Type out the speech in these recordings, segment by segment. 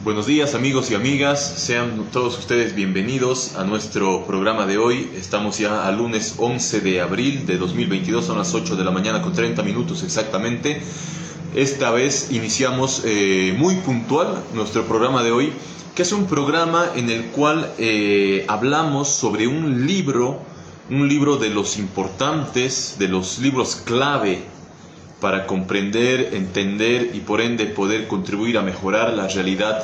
Buenos días amigos y amigas, sean todos ustedes bienvenidos a nuestro programa de hoy. Estamos ya al lunes 11 de abril de 2022, son las 8 de la mañana con 30 minutos exactamente. Esta vez iniciamos muy puntual nuestro programa de hoy, que es un programa en el cual hablamos sobre un libro de los importantes, de los libros clave para comprender, entender y por ende poder contribuir a mejorar la realidad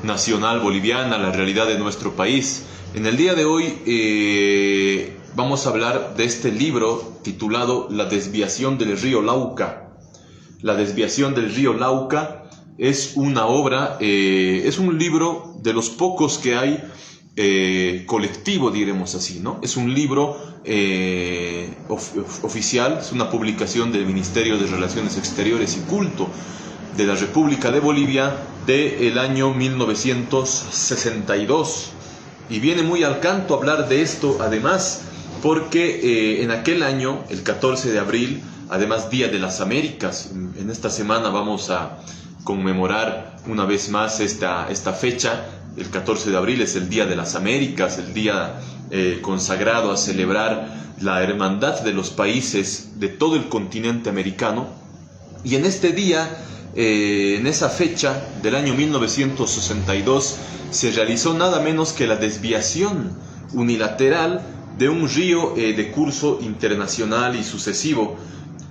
nacional boliviana, la realidad de nuestro país. En el día de hoy vamos a hablar de este libro titulado La desviación del río Lauca. La desviación del río Lauca es una obra, es un libro de los pocos que hay colectivo, diremos así, ¿no? Es un libro oficial, es una publicación del Ministerio de Relaciones Exteriores y Culto de la República de Bolivia del año 1962. Y viene muy al canto hablar de esto, además, porque en aquel año, el 14 de abril, además Día de las Américas, en esta semana vamos a conmemorar una vez más esta fecha. El 14 de abril es el Día de las Américas, el día consagrado a celebrar la hermandad de los países de todo el continente americano. Y en este día, en esa fecha del año 1962, se realizó nada menos que la desviación unilateral de un río de curso internacional y sucesivo,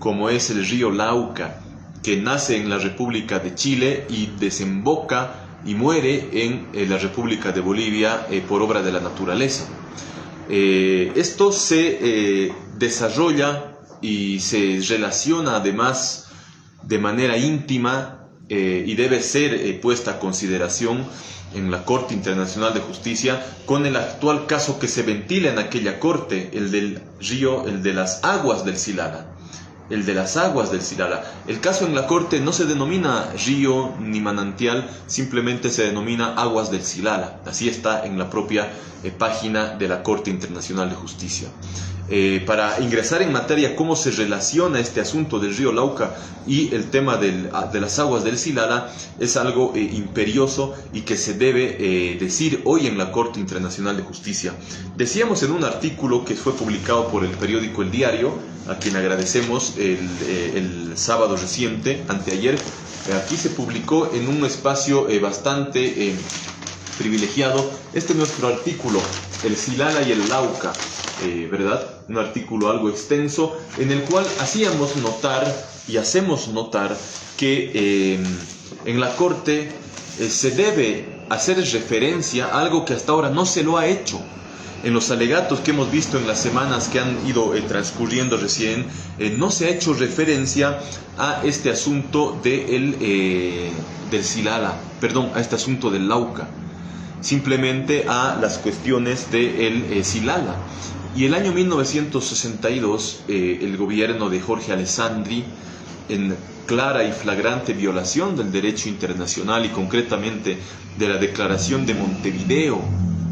como es el río Lauca, que nace en la República de Chile y desemboca y muere en la República de Bolivia por obra de la naturaleza. Esto se desarrolla y se relaciona además de manera íntima y debe ser puesta a consideración en la Corte Internacional de Justicia con el actual caso que se ventila en aquella corte, el del río, el de las aguas del Silala. El de las aguas del Silala. El caso en la corte no se denomina río ni manantial, simplemente se denomina aguas del Silala. Así está en la propia página de la Corte Internacional de Justicia. Para ingresar en materia cómo se relaciona este asunto del río Lauca y el tema de las aguas del Silala, es algo imperioso y que se debe decir hoy en la Corte Internacional de Justicia. Decíamos en un artículo que fue publicado por el periódico El Diario, a quien agradecemos el sábado reciente, anteayer. Aquí se publicó en un espacio bastante privilegiado nuestro artículo, el Silala y el Lauca, ¿verdad? Un artículo algo extenso en el cual hacíamos notar y hacemos notar que en la Corte se debe hacer referencia a algo que hasta ahora no se lo ha hecho. En los alegatos que hemos visto en las semanas que han ido transcurriendo recién, no se ha hecho referencia a este asunto del Silala, perdón, a este asunto del Lauca, simplemente a las cuestiones del Silala. Y el año 1962, el gobierno de Jorge Alessandri, en clara y flagrante violación del derecho internacional y concretamente de la Declaración de Montevideo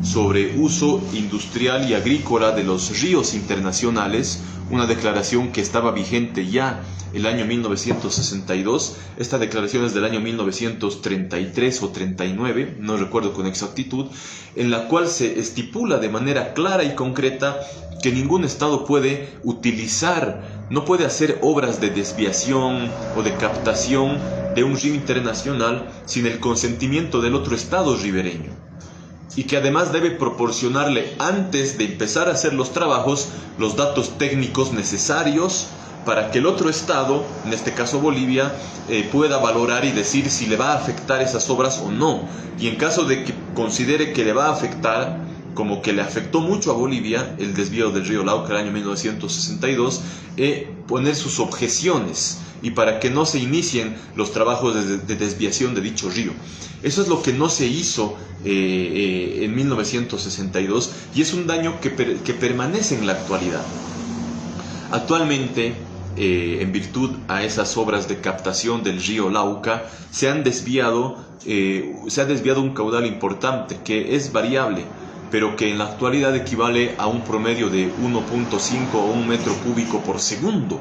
sobre uso industrial y agrícola de los ríos internacionales, una declaración que estaba vigente ya el año 1962, esta declaración es del año 1933 o 39, no recuerdo con exactitud, en la cual se estipula de manera clara y concreta que ningún Estado puede utilizar, no puede hacer obras de desviación o de captación de un río internacional sin el consentimiento del otro Estado ribereño. Y que además debe proporcionarle, antes de empezar a hacer los trabajos, los datos técnicos necesarios para que el otro Estado, en este caso Bolivia, pueda valorar y decir si le va a afectar esas obras o no. Y en caso de que considere que le va a afectar, como que le afectó mucho a Bolivia el desvío del río Lauca el año 1962, poner sus objeciones y para que no se inicien los trabajos de desviación de dicho río. Eso es lo que no se hizo en 1962 y es un daño que permanece en la actualidad. Actualmente, en virtud a esas obras de captación del río Lauca, se ha desviado un caudal importante que es variable, pero que en la actualidad equivale a un promedio de 1.5 o 1 metro cúbico por segundo,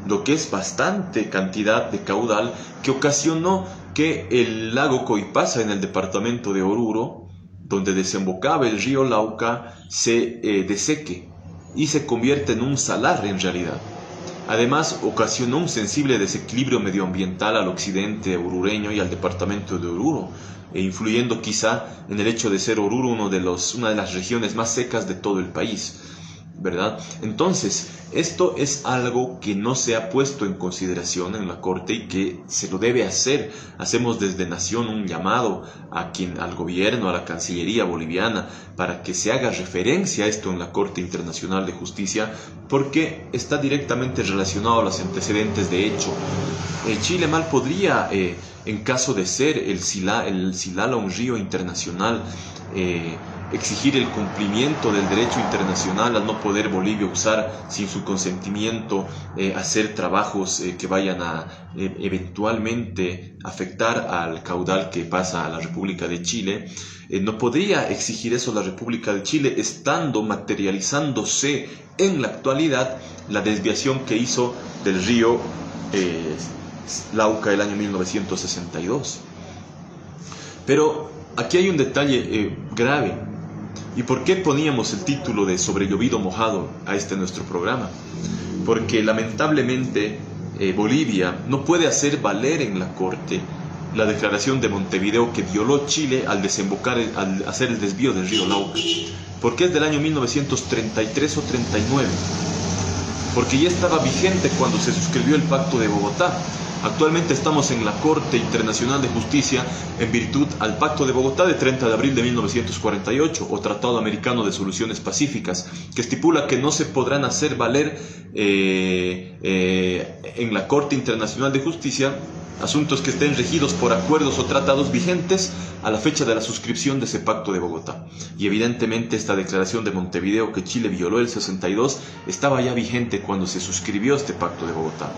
lo que es bastante cantidad de caudal que ocasionó que el lago Coipasa en el departamento de Oruro, donde desembocaba el río Lauca, se deseque y se convierte en un salar en realidad. Además, ocasionó un sensible desequilibrio medioambiental al occidente orureño y al departamento de Oruro, influyendo quizá en el hecho de ser Oruro una de las regiones más secas de todo el país, ¿verdad? Entonces, esto es algo que no se ha puesto en consideración en la Corte y que se lo debe hacer. Hacemos desde Nación un llamado al gobierno, a la Cancillería boliviana, para que se haga referencia a esto en la Corte Internacional de Justicia, porque está directamente relacionado a los antecedentes de hecho. Chile mal podría, en caso de ser el Silala un río internacional, exigir el cumplimiento del derecho internacional al no poder Bolivia usar sin su consentimiento, hacer trabajos que vayan a eventualmente afectar al caudal que pasa a la República de Chile. No podría exigir eso la República de Chile, estando materializándose en la actualidad la desviación que hizo del río Lauca el año 1962. Pero aquí hay un detalle grave. ¿Y por qué poníamos el título de Sobre llovido mojado a este nuestro programa? Porque lamentablemente Bolivia no puede hacer valer en la Corte la declaración de Montevideo que violó Chile al hacer el desvío del río Lauca, porque es del año 1933 o 39, porque ya estaba vigente cuando se suscribió el Pacto de Bogotá. Actualmente estamos en la Corte Internacional de Justicia en virtud al Pacto de Bogotá de 30 de abril de 1948 o Tratado Americano de Soluciones Pacíficas, que estipula que no se podrán hacer valer en la Corte Internacional de Justicia asuntos que estén regidos por acuerdos o tratados vigentes a la fecha de la suscripción de ese Pacto de Bogotá. Y evidentemente esta declaración de Montevideo que Chile violó el 62 estaba ya vigente cuando se suscribió este Pacto de Bogotá.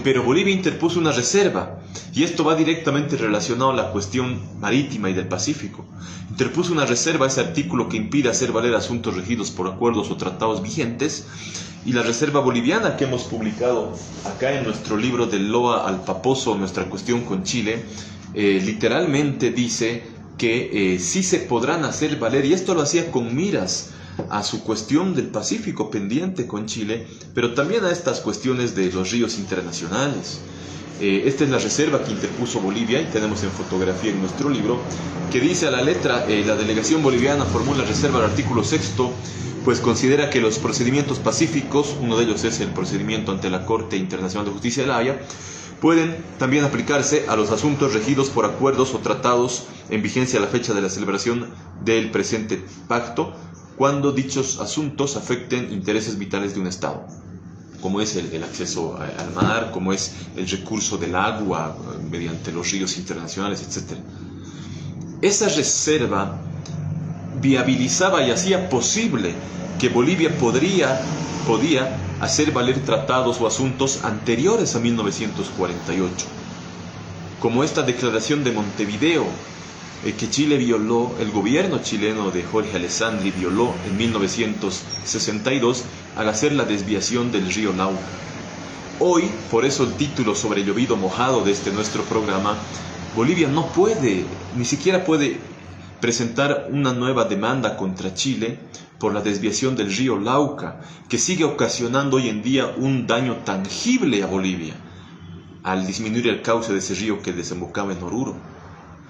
Pero Bolivia interpuso una reserva, y esto va directamente relacionado a la cuestión marítima y del Pacífico. Interpuso una reserva a ese artículo que impide hacer valer asuntos regidos por acuerdos o tratados vigentes, y la reserva boliviana que hemos publicado acá en nuestro libro Del Loa al Paposo, nuestra cuestión con Chile, literalmente dice que sí se podrán hacer valer, y esto lo hacía con miras a su cuestión del Pacífico pendiente con Chile, pero también a estas cuestiones de los ríos internacionales. Esta es la reserva que interpuso Bolivia, y tenemos en fotografía en nuestro libro, que dice a la letra, la delegación boliviana formula reserva al artículo 6º, pues considera que los procedimientos pacíficos, uno de ellos es el procedimiento ante la Corte Internacional de Justicia de La Haya, pueden también aplicarse a los asuntos regidos por acuerdos o tratados en vigencia a la fecha de la celebración del presente pacto, cuando dichos asuntos afecten intereses vitales de un Estado, como es el acceso al mar, como es el recurso del agua mediante los ríos internacionales, etc. Esa reserva viabilizaba y hacía posible que Bolivia podía hacer valer tratados o asuntos anteriores a 1948, como esta declaración de Montevideo, que Chile violó, el gobierno chileno de Jorge Alessandri violó en 1962 al hacer la desviación del río Lauca. Hoy, por eso el título Sobre llovido mojado de este nuestro programa, Bolivia no puede, ni siquiera puede presentar una nueva demanda contra Chile por la desviación del río Lauca, que sigue ocasionando hoy en día un daño tangible a Bolivia, al disminuir el cauce de ese río que desembocaba en Oruro.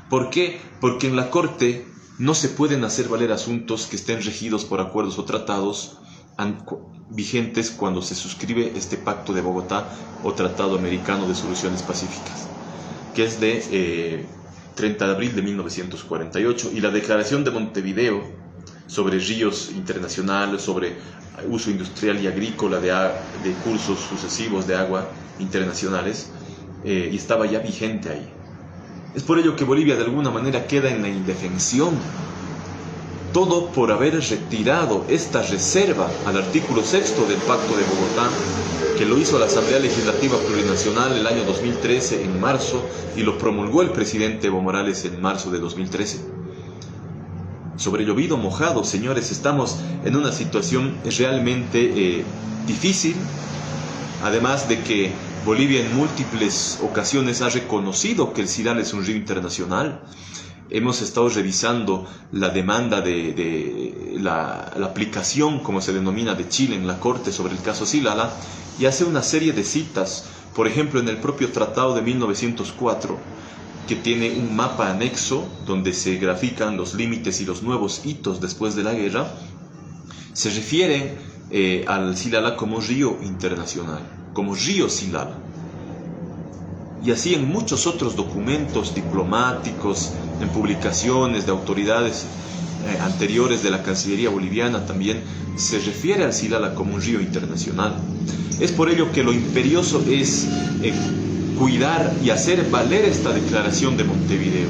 ¿Por qué? Porque en la Corte no se pueden hacer valer asuntos que estén regidos por acuerdos o tratados vigentes cuando se suscribe este Pacto de Bogotá o Tratado Americano de Soluciones Pacíficas, que es de 30 de abril de 1948, y la Declaración de Montevideo sobre ríos internacionales, sobre uso industrial y agrícola de cursos sucesivos de agua internacionales, y estaba ya vigente ahí. Es por ello que Bolivia de alguna manera queda en la indefensión. Todo por haber retirado esta reserva al artículo 6º del Pacto de Bogotá, que lo hizo la Asamblea Legislativa Plurinacional el año 2013 en marzo, y lo promulgó el presidente Evo Morales en marzo de 2013. sobre llovido mojado, señores. Estamos en una situación realmente difícil, además de que Bolivia en múltiples ocasiones ha reconocido que el Silala es un río internacional. Hemos estado revisando la demanda de la aplicación, como se denomina, de Chile en la Corte sobre el caso Silala, y hace una serie de citas. Por ejemplo, en el propio Tratado de 1904, que tiene un mapa anexo donde se grafican los límites y los nuevos hitos después de la guerra, se refiere al Silala como río internacional, como río Silala. Y así en muchos otros documentos diplomáticos, en publicaciones de autoridades anteriores de la Cancillería boliviana también, se refiere al Silala como un río internacional. Es por ello que lo imperioso es cuidar y hacer valer esta declaración de Montevideo.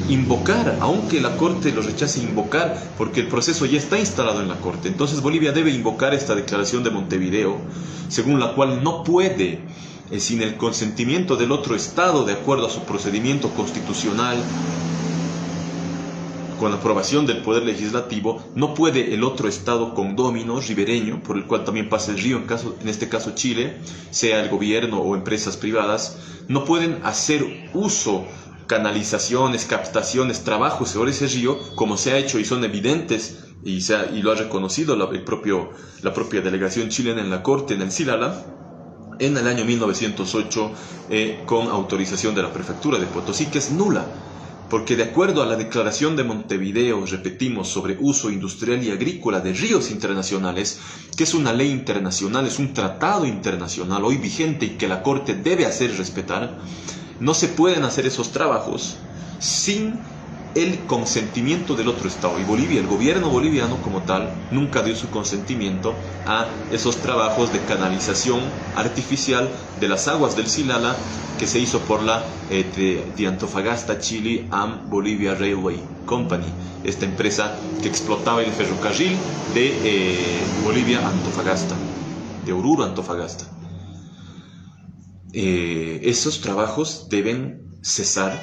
Invocar, aunque la Corte lo rechace, invocar, porque el proceso ya está instalado en la Corte. Entonces Bolivia debe invocar esta declaración de Montevideo, según la cual no puede, sin el consentimiento del otro Estado, de acuerdo a su procedimiento constitucional, con aprobación del Poder Legislativo, no puede el otro Estado condómino ribereño, por el cual también pasa el río, en este caso Chile, sea el gobierno o empresas privadas, no pueden hacer uso, canalizaciones, captaciones, trabajos sobre ese río, como se ha hecho y son evidentes, y lo ha reconocido la propia delegación chilena en la Corte, en el Silala, en el año 1908, con autorización de la prefectura de Potosí, que es nula. Porque de acuerdo a la declaración de Montevideo, repetimos, sobre uso industrial y agrícola de ríos internacionales, que es una ley internacional, es un tratado internacional hoy vigente y que la Corte debe hacer respetar, no se pueden hacer esos trabajos sin el consentimiento del otro Estado. Y Bolivia, el gobierno boliviano como tal, nunca dio su consentimiento a esos trabajos de canalización artificial de las aguas del Silala que se hizo por la de Antofagasta, Chile, and Bolivia Railway Company, esta empresa que explotaba el ferrocarril de Bolivia a Antofagasta, de Oruro a Antofagasta. Esos trabajos deben cesar,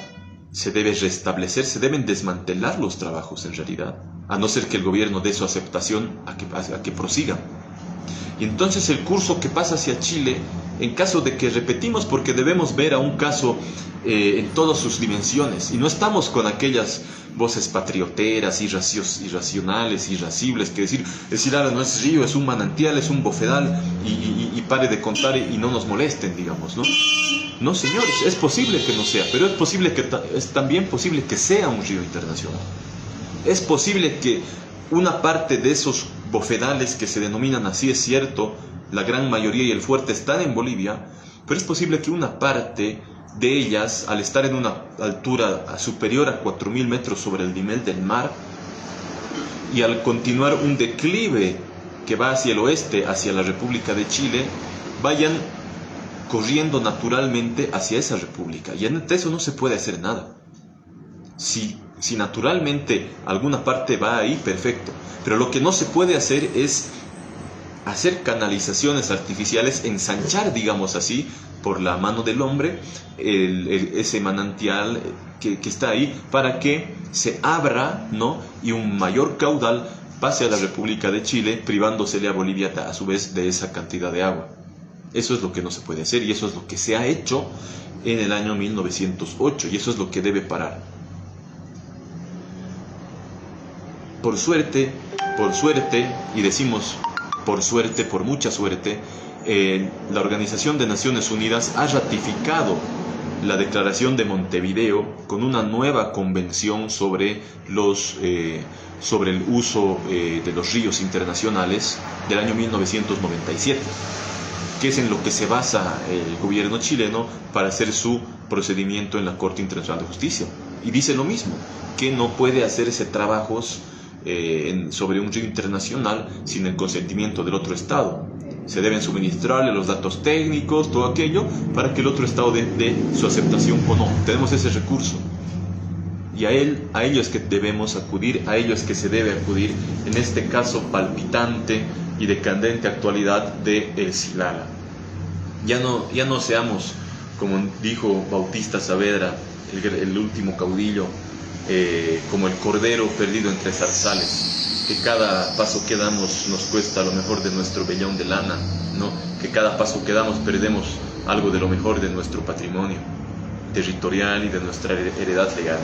se debe restablecer, se deben desmantelar los trabajos en realidad, a no ser que el gobierno dé su aceptación a que prosigan. Y entonces el curso que pasa hacia Chile, en caso de que, repetimos, porque debemos ver a un caso en todas sus dimensiones, y no estamos con aquellas voces patrioteras, irracionales, irascibles, que decir, el Silala no es río, es un manantial, es un bofedal, y pare de contar y no nos molesten, digamos, ¿no? No, señores, es posible que no sea, pero es también posible que sea un río internacional. Es posible que una parte de esos bofedales que se denominan así, es cierto, la gran mayoría y el fuerte están en Bolivia, pero es posible que una parte de ellas, al estar en una altura superior a 4.000 metros sobre el nivel del mar, y al continuar un declive que va hacia el oeste, hacia la República de Chile, vayan corriendo naturalmente hacia esa república. Y ante eso no se puede hacer nada. Si naturalmente alguna parte va ahí, perfecto. Pero lo que no se puede hacer es hacer canalizaciones artificiales, ensanchar, digamos así, por la mano del hombre, ese manantial que está ahí, para que se abra, ¿no?, y un mayor caudal pase a la República de Chile, privándosele a Bolivia a su vez de esa cantidad de agua. Eso es lo que no se puede hacer, y eso es lo que se ha hecho en el año 1908, y eso es lo que debe parar. Por suerte, y decimos por suerte, por mucha suerte, la Organización de Naciones Unidas ha ratificado la Declaración de Montevideo con una nueva convención sobre el uso de los ríos internacionales del año 1997. Que es en lo que se basa el gobierno chileno para hacer su procedimiento en la Corte Internacional de Justicia. Y dice lo mismo, que no puede hacerse trabajos sobre un río internacional sin el consentimiento del otro Estado. Se deben suministrarle los datos técnicos, todo aquello, para que el otro Estado dé su aceptación o no. Tenemos ese recurso. Y a ello es que debemos acudir, a ello es que se debe acudir en este caso palpitante y de candente actualidad de el Silala. Ya no seamos, como dijo Bautista Saavedra, el último caudillo como el cordero perdido entre zarzales, que cada paso que damos nos cuesta lo mejor de nuestro vellón de lana, ¿no? Que cada paso que damos perdemos algo de lo mejor de nuestro patrimonio territorial y de nuestra heredad legal.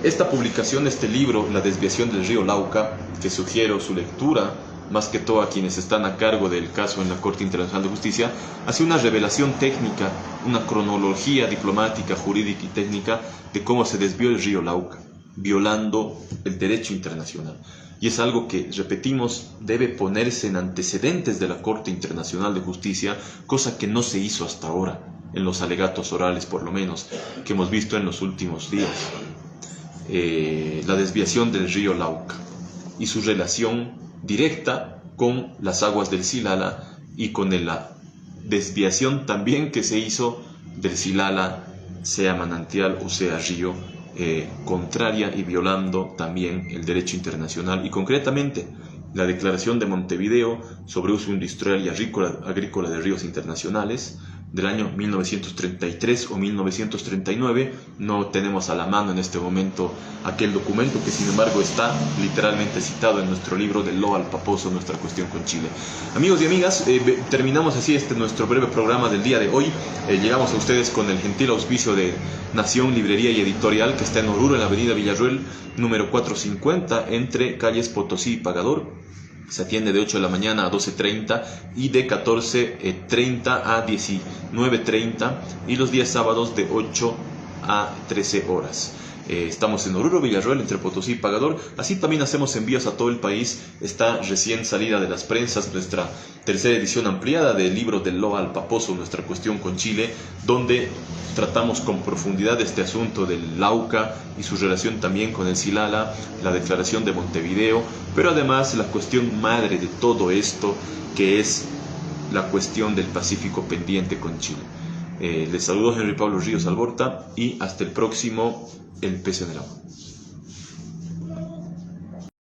Esta publicación, este libro, La desviación del río Lauca, que sugiero su lectura, más que todo a quienes están a cargo del caso en la Corte Internacional de Justicia, hace una revelación técnica, una cronología diplomática, jurídica y técnica de cómo se desvió el río Lauca, violando el derecho internacional. Y es algo que, repetimos, debe ponerse en antecedentes de la Corte Internacional de Justicia, cosa que no se hizo hasta ahora, en los alegatos orales por lo menos, que hemos visto en los últimos días. La desviación del río Lauca y su relación directa con las aguas del Silala y con la desviación también que se hizo del Silala, sea manantial o sea río, contraria y violando también el derecho internacional y concretamente la Declaración de Montevideo sobre uso industrial y agrícola de ríos internacionales del año 1933 o 1939. No tenemos a la mano en este momento aquel documento que sin embargo está literalmente citado en nuestro libro de Lo al Paposo, nuestra cuestión con Chile. Amigos y amigas, terminamos así nuestro breve programa del día de hoy. Llegamos a ustedes con el gentil auspicio de Nación Librería y Editorial, que está en Oruro, en la avenida Villarruel, número 450, entre calles Potosí y Pagador. Se atiende de 8 de la mañana a 12:30 y de 14:30 a 19:30 y los días sábados de 8 a 13 horas. Estamos en Oruro, Villarruel, entre Potosí y Pagador. Así también hacemos envíos a todo el país. Está recién salida de las prensas nuestra tercera edición ampliada del libro de Lo al Paposo, nuestra cuestión con Chile, donde tratamos con profundidad este asunto del Lauca y su relación también con el Silala, la Declaración de Montevideo, pero además la cuestión madre de todo esto, que es la cuestión del Pacífico pendiente con Chile. Les saludo Henry Pablo Ríos Alborta y hasta el próximo El Pez en el Agua.